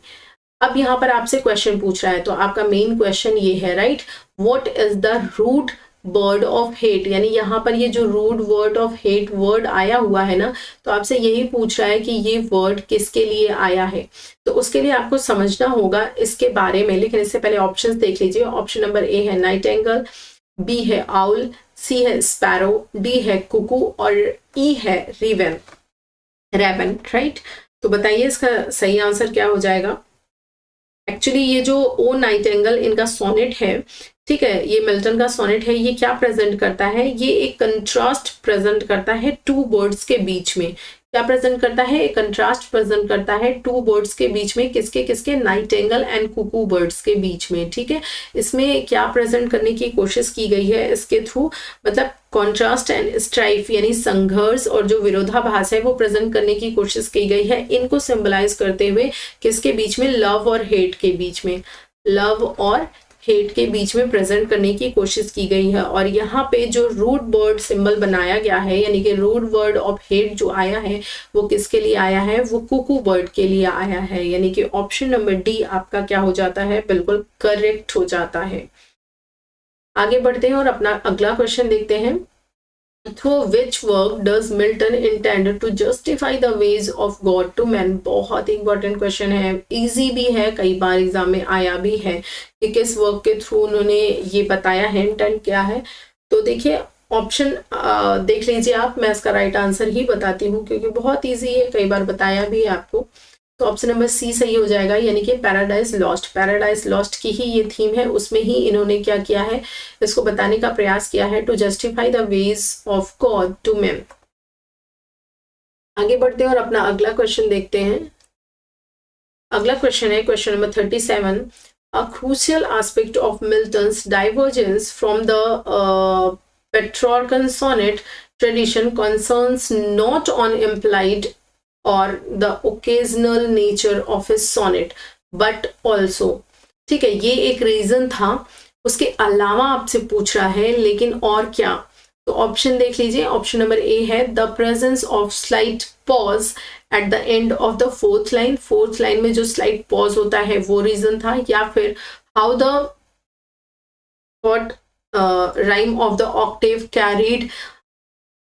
अब यहाँ पर आपसे क्वेश्चन पूछ रहा है, तो आपका मेन क्वेश्चन ये है, right, what is the root word of hate, यानी यहाँ पर ये जो root word of hate word आया हुआ है ना, तो आपसे यही पूछ रहा है कि ये वर्ड किसके लिए आया है। तो उसके लिए आपको समझना होगा इसके बारे में, लेकिन इससे पहले ऑप्शंस देख लीजिए। ऑप्शन नंबर ए है नाइटिंगेल, बी है आउल, सी है स्पैरो, डी है कुकू, और ई है रेवन, राइट। तो बताइए इसका सही आंसर क्या हो जाएगा। एक्चुअली ये जो ओ नाइटिंगेल इनका सोनेट है, ठीक है, ये मिल्टन का सोनेट है, ये क्या प्रेजेंट करता है, ये एक कंट्रास्ट प्रेजेंट करता है टू बर्ड्स के बीच में। क्या प्रेजेंट करता है, एक कंट्रास्ट प्रेजेंट करता है टू बर्ड्स के बीच में, किसके किसके, नाइटिंगेल एंड कुकू बर्ड्स के बीच में, ठीक है। इसमें क्या प्रेजेंट करने की कोशिश की गई है इसके थ्रू, मतलब कॉन्ट्रास्ट एंड स्ट्राइफ यानी संघर्ष और जो विरोधाभास है वो प्रेजेंट करने की कोशिश की गई है, इनको सिंबलाइज करते हुए किसके बीच में, लव और हेट के बीच में, लव और हेट के बीच में प्रेजेंट करने की कोशिश की गई है। और यहाँ पे जो रूट वर्ड सिंबल बनाया गया है, यानी कि रूट वर्ड ऑफ हेट जो आया है वो किसके लिए आया है, वो कुकू बर्ड के लिए आया है, यानी कि ऑप्शन नंबर डी आपका क्या हो जाता है, बिल्कुल करेक्ट हो जाता है। आगे बढ़ते हैं और अपना अगला क्वेश्चन देखते हैं। Through which work does Milton intend to justify the ways of God to man? बहुत इंपॉर्टेंट क्वेश्चन है, इजी भी है, कई बार एग्जाम में आया भी है कि किस वर्क के थ्रू उन्होंने ये बताया है, इंटेंट क्या है। तो देखिए ऑप्शन देख लीजिए आप, मैं इसका राइट आंसर ही बताती हूँ क्योंकि बहुत इजी है, कई बार बताया भी है आपको। तो ऑप्शन नंबर सी सही हो जाएगा, यानी कि पैराडाइज लॉस्ट। पैराडाइज लॉस्ट की ही ये थीम है, उसमें ही इन्होंने क्या किया है, इसको बताने का प्रयास किया है, to justify the ways of God to man. आगे बढ़ते हैं और अपना अगला क्वेश्चन देखते हैं। अगला क्वेश्चन है question number 37। A crucial aspect of Milton's divergence from the Petrarchan sonnet tradition concerns not on implied or the occasional nature of his sonnet but also, ठीक है, ये एक रीजन था, उसके अलावा आपसे पूछ रहा है, लेकिन और क्या। तो ऑप्शन देख लीजिए, ऑप्शन नंबर ए है the presence of slight pause at the end of the fourth line, fourth line में जो स्लाइट पॉज होता है वो रीजन था, या फिर how the rhyme of the octave carried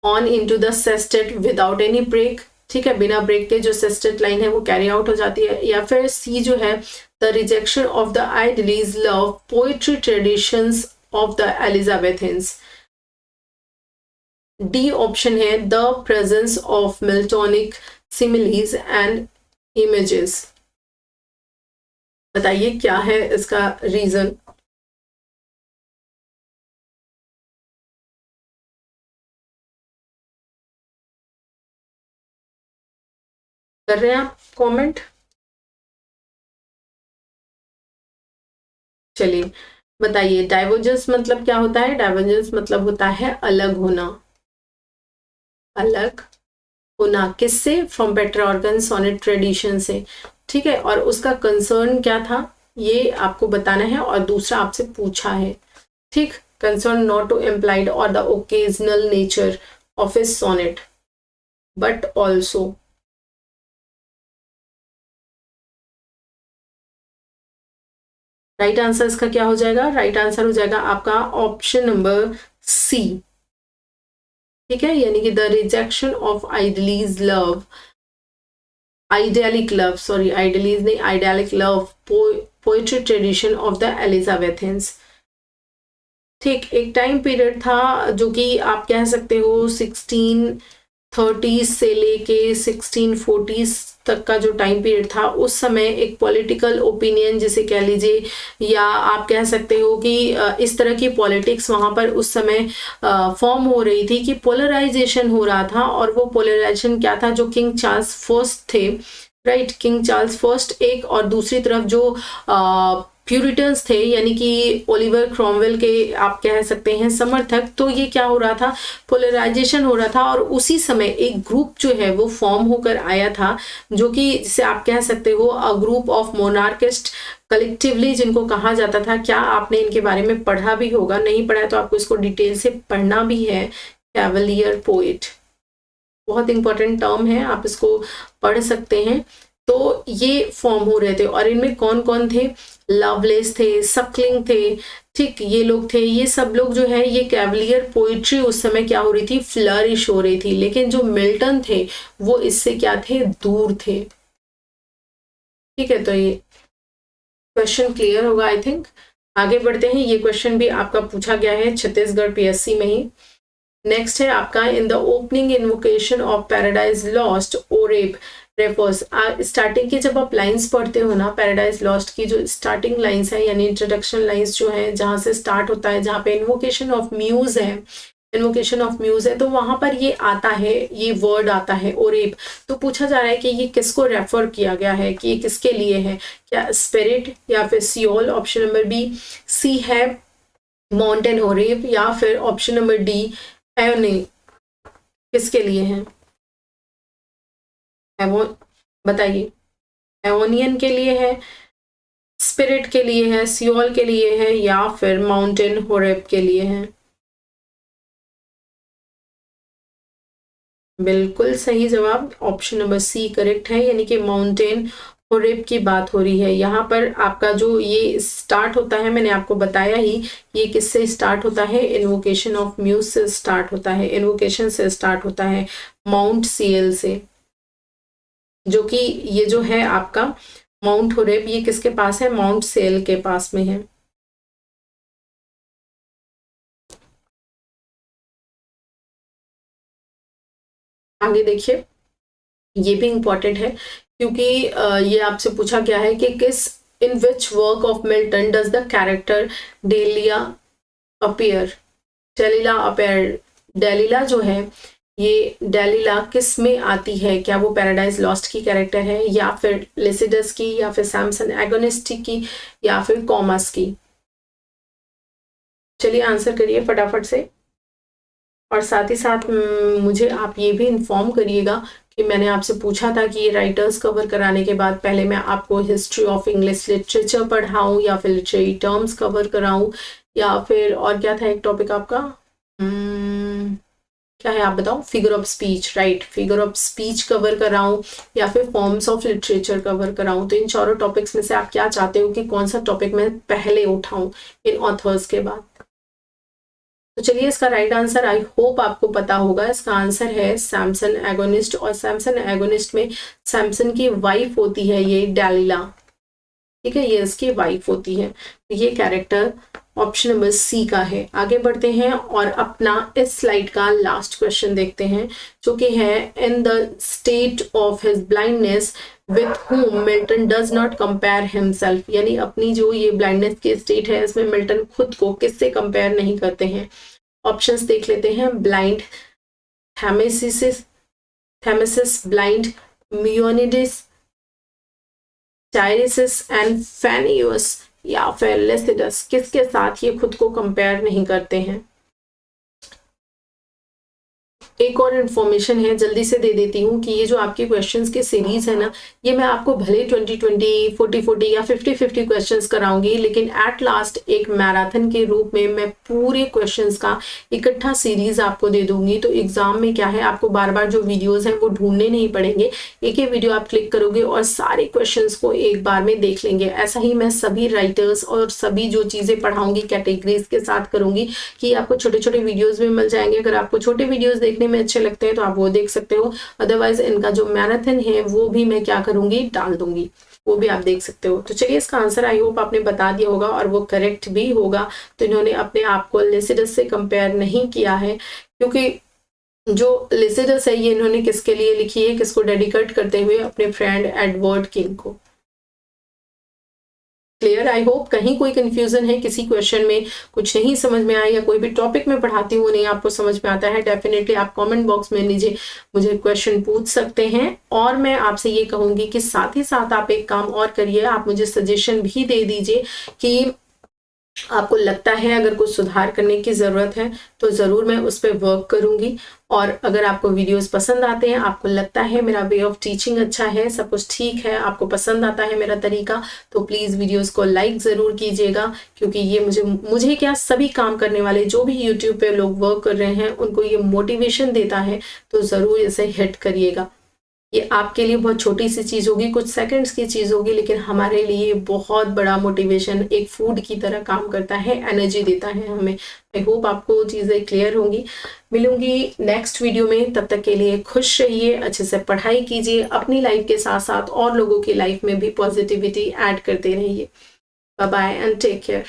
on into the sestet without any break, ठीक है, बिना ब्रेक के जो सेस्टेट लाइन है वो कैरी आउट हो जाती है, या फिर सी जो है the rejection of the idlies love poetry traditions of the Elizabethans. D option है the presence of Miltonic similes and images. बताइए क्या है इसका रीजन। कर रहे हैं आप कमेंट, चलिए बताइए। डाइवर्जेंस मतलब क्या होता है, डाइवर्जेंस मतलब होता है अलग होना, अलग होना किससे, फ्रॉम पेट्रार्कन सोनेट ट्रेडिशन से, ठीक है, और उसका कंसर्न क्या था ये आपको बताना है, और दूसरा आपसे पूछा है, ठीक, concern not to implied or the occasional nature of his sonnet but also. Right answer इसका क्या हो जाएगा, राइट आंसर हो जाएगा आपका ऑप्शन नंबर सी, ठीक है, यानी कि the rejection of idlies love, idyllic love, sorry idlies नहीं, idyllic love poetry tradition of the Elizabethans. ठीक, एक टाइम पीरियड था जो कि आप कह सकते हो 1630 से लेके 1640 तक का जो टाइम पीरियड था, उस समय एक पॉलिटिकल ओपिनियन जिसे कह लीजिए, या आप कह सकते हो कि इस तरह की पॉलिटिक्स वहाँ पर उस समय फॉर्म हो रही थी कि पोलराइजेशन हो रहा था, और वो पोलराइजेशन क्या था, जो किंग चार्ल्स फर्स्ट थे, राइट, किंग चार्ल्स फर्स्ट एक, और दूसरी तरफ जो प्यूरिटन्स थे यानी कि ओलिवर क्रॉमवेल के आप कह सकते हैं समर्थक, तो ये क्या हो रहा था, पोलराइजेशन हो रहा था, और उसी समय एक ग्रुप जो है वो फॉर्म होकर आया था, जो कि जिसे आप कह सकते हो a group of monarchist collectively जिनको कहा जाता था। क्या आपने इनके बारे में पढ़ा भी होगा, नहीं पढ़ा है तो आपको इसको डिटेल से पढ़ना भी है। कैवलियर पोएट बहुत इंपॉर्टेंट टर्म है, आप इसको पढ़ सकते हैं। तो ये फॉर्म हो रहे थे, और इनमें कौन कौन थे, लवलेस थे, सकलिंग थे, ठीक, ये लोग थे, ये सब लोग जो है ये कैवलियर पोइट्री उस समय क्या हो रही थी, फ्लरिश हो रही थी, लेकिन जो मिल्टन थे वो इससे क्या थे, दूर थे, ठीक है। तो ये क्वेश्चन क्लियर होगा आई थिंक। आगे बढ़ते हैं, ये क्वेश्चन भी आपका पूछा गया है छत्तीसगढ़ पीएससी में ही। नेक्स्ट है आपका in the opening invocation of paradise lost Oreb refers. Starting की जब आप लाइंस पढ़ते हो ना, पैराडाइज लॉस्ट की जो स्टार्टिंग लाइंस है यानी इंट्रोडक्शन लाइंस जो है, जहाँ से स्टार्ट होता है, जहाँ पे इन्वोकेशन ऑफ म्यूज है, इन्वोकेशन ऑफ म्यूज है, तो वहां पर ये आता है, ये वर्ड आता है ओरेब। तो पूछा जा रहा है कि ये किसको रेफर किया गया है, कि ये किसके लिए है, क्या स्पिरिट या फिर सियोल, ऑप्शन नंबर बी सी है माउंटेन ओरेब, या फिर ऑप्शन नंबर डी एवोनी, किसके लिए है, बताइए, एवोनियन के लिए है, स्पिरिट के लिए है, सियोल के लिए है, या फिर माउंटेन होरेब के लिए है। बिल्कुल सही जवाब ऑप्शन नंबर सी करेक्ट है, यानी कि माउंटेन होरेब की बात हो रही है। यहाँ पर आपका जो ये स्टार्ट होता है, मैंने आपको बताया ही, ये किससे स्टार्ट होता है, इन्वोकेशन ऑफ म्यूज से स्टार्ट होता है, इन्वोकेशन से स्टार्ट होता है माउंट सीएल से, जो कि ये जो है आपका माउंट होरेब, ये किसके पास है, माउंट सेल के पास में है। आगे देखिए, ये भी इंपॉर्टेंट है क्योंकि ये आपसे पूछा गया है कि किस in which work of Milton does the character Delia appear, Delilah appear, Delilah जो है, ये डेलिला किस में आती है, क्या वो पैराडाइज लॉस्ट की कैरेक्टर है, या फिर लिसिडस की, या फिर सैमसन एगोनिस्ट की, या फिर कॉमस की। चलिए आंसर करिए फटाफट से, और साथ ही साथ मुझे आप ये भी इन्फॉर्म करिएगा कि मैंने आपसे पूछा था कि ये राइटर्स कवर कराने के बाद पहले मैं आपको हिस्ट्री ऑफ इंग्लिश लिटरेचर पढ़ाऊं, या फिर लिटरेरी टर्म्स कवर कराऊं, या फिर और क्या था एक टॉपिक आपका, क्या है आप बताओ, figure of speech, right, figure of speech cover कराऊं, या फिर फॉर्म्स ऑफ लिटरेचर कवर कराऊं। तो इन चारों टॉपिक्स में से आप क्या चाहते हो कि कौन सा टॉपिक मैं पहले उठाऊं इन ऑथर्स के बाद। तो चलिए इसका राइट आंसर आई होप आपको पता होगा, इसका आंसर है सैमसन एगोनिस्ट, और सैमसन एगोनिस्ट में सैमसन की वाइफ होती है ये डेलिला, ठीक है, ये इसकी वाइफ होती है। तो ये कैरेक्टर ऑप्शन नंबर सी का है। आगे बढ़ते हैं और अपना इस स्लाइड का लास्ट क्वेश्चन देखते हैं, जो कि है in the state of his blindness with whom Milton does not compare himself, यानी अपनी जो ये ब्लाइंडनेस की स्टेट है इसमें मिल्टन खुद को किससे कंपेयर नहीं करते हैं। ऑप्शंस देख लेते हैं, ब्लाइंड, थेमेसिस ब्लाइंड, मियोनिडिस, टायरिसिस एंड फेनियस, या फिर लिसिडस, किसके साथ ये खुद को कंपेयर नहीं करते हैं। एक और इन्फॉर्मेशन है, जल्दी से दे देती हूँ कि ये जो आपके क्वेश्चंस की सीरीज है ना, ये मैं आपको भले 20-20, 40-40 या 50-50 क्वेश्चंस कराऊंगी, लेकिन एट लास्ट एक मैराथन के रूप में मैं पूरे क्वेश्चंस का इकट्ठा सीरीज आपको दे दूंगी। तो एग्जाम में क्या है, आपको बार बार जो वीडियोज हैं वो ढूंढने नहीं पड़ेंगे, एक ही वीडियो आप क्लिक करोगे और सारे क्वेश्चन को एक बार में देख लेंगे। ऐसा ही मैं सभी राइटर्स और सभी जो चीजें पढ़ाऊंगी कैटेगरीज के साथ करूंगी कि आपको छोटे छोटे वीडियोज में मिल जाएंगे। अगर आपको छोटे वीडियोज देखने में अच्छे लगते हैं तो आप वो देख सकते हो, अदरवाइज इनका जो मैराथन है वो भी मैं क्या करूंगी, डाल दूंगी, वो भी आप देख सकते हो। तो चलिए इसका आंसर आई होप आपने बता दिया होगा और वो करेक्ट भी होगा। तो इन्होंने अपने आप को लिसिडस से कंपेयर नहीं किया है, क्योंकि जो लिसिडस है ये इन्होंने किसके लिए लिखी है, किसको डेडिकेट करते हुए, अपने फ्रेंड एडवर्ड किंग को। Clear, I hope. कहीं कोई कंफ्यूजन है, किसी क्वेश्चन में कुछ नहीं समझ में आया, या कोई भी टॉपिक में पढ़ाती हूँ नहीं आपको समझ में आता है, डेफिनेटली आप कमेंट बॉक्स में नीचे मुझे क्वेश्चन पूछ सकते हैं। और मैं आपसे ये कहूंगी कि साथ ही साथ आप एक काम और करिए, आप मुझे सजेशन भी दे दीजिए कि आपको लगता है अगर कुछ सुधार करने की ज़रूरत है तो ज़रूर मैं उस पर वर्क करूंगी। और अगर आपको वीडियोस पसंद आते हैं, आपको लगता है मेरा वे ऑफ टीचिंग अच्छा है, सब कुछ ठीक है, आपको पसंद आता है मेरा तरीका, तो प्लीज़ वीडियोस को लाइक ज़रूर कीजिएगा, क्योंकि ये मुझे क्या, सभी काम करने वाले जो भी यूट्यूब पे लोग वर्क कर रहे हैं उनको ये मोटिवेशन देता है। तो ज़रूर इसे हिट करिएगा। ये आपके लिए बहुत छोटी सी चीज़ होगी, कुछ सेकंड्स की चीज़ होगी, लेकिन हमारे लिए बहुत बड़ा मोटिवेशन, एक फूड की तरह काम करता है, एनर्जी देता है हमें। आई होप आपको चीज़ें क्लियर होंगी। मिलूंगी नेक्स्ट वीडियो में, तब तक के लिए खुश रहिए, अच्छे से पढ़ाई कीजिए, अपनी लाइफ के साथ साथ और लोगों की लाइफ में भी पॉजिटिविटी ऐड करते रहिए। Bye bye and take care.